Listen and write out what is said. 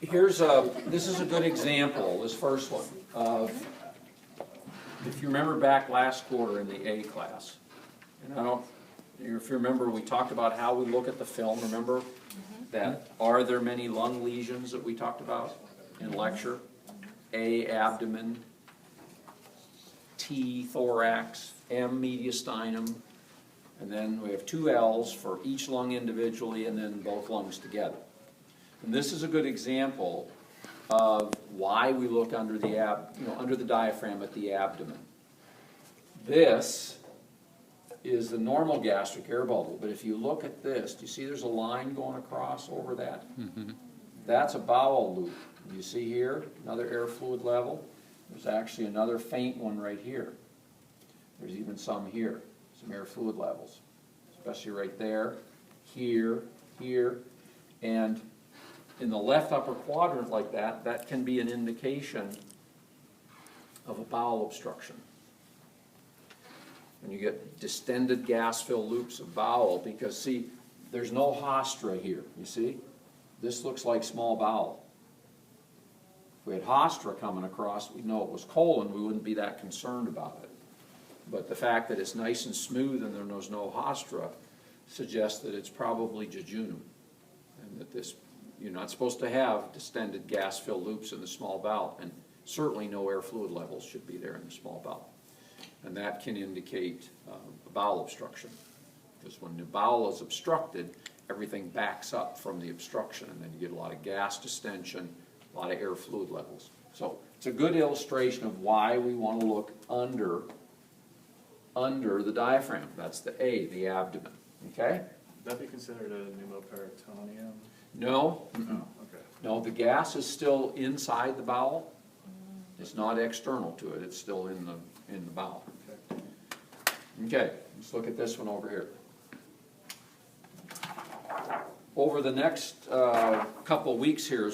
This is a good example, this first one, of, if you remember back last quarter in the A class, and if you remember, we talked about how we look at the film, remember? That are there many lung lesions that we talked about in lecture? A, abdomen, T, thorax, M, mediastinum, and then we have two L's for each lung individually and then both lungs together. And this is a good example of why we look under the under the diaphragm at the abdomen. This is the normal gastric air bubble, but if you look at this, do you see there's a line going across over that? Mm-hmm. That's a bowel loop. You see here, another air fluid level. There's actually another faint one right here. There's even some here, some air fluid levels, especially right there, here, here, and in the left upper quadrant like that, that can be an indication of a bowel obstruction. And you get distended gas-filled loops of bowel because, see, there's no hostra here, you see? This looks like small bowel. If we had hostra coming across, we'd know it was colon, we wouldn't be that concerned about it. But the fact that it's nice and smooth and there's no hostra suggests that it's probably jejunum, and that this, you're not supposed to have distended gas-filled loops in the small bowel, and certainly no air fluid levels should be there in the small bowel. And that can indicate a bowel obstruction, because when the bowel is obstructed, everything backs up from the obstruction, and then you get a lot of gas distension, a lot of air fluid levels. So it's a good illustration of why we want to look under the diaphragm. That's the A, the abdomen. Okay? Would that be considered a pneumoperitoneum? No. Oh, okay. No, the gas is still inside the bowel. It's not external to it. It's still in the bowel. Okay. Okay, let's look at this one over here. Over the next couple of weeks here is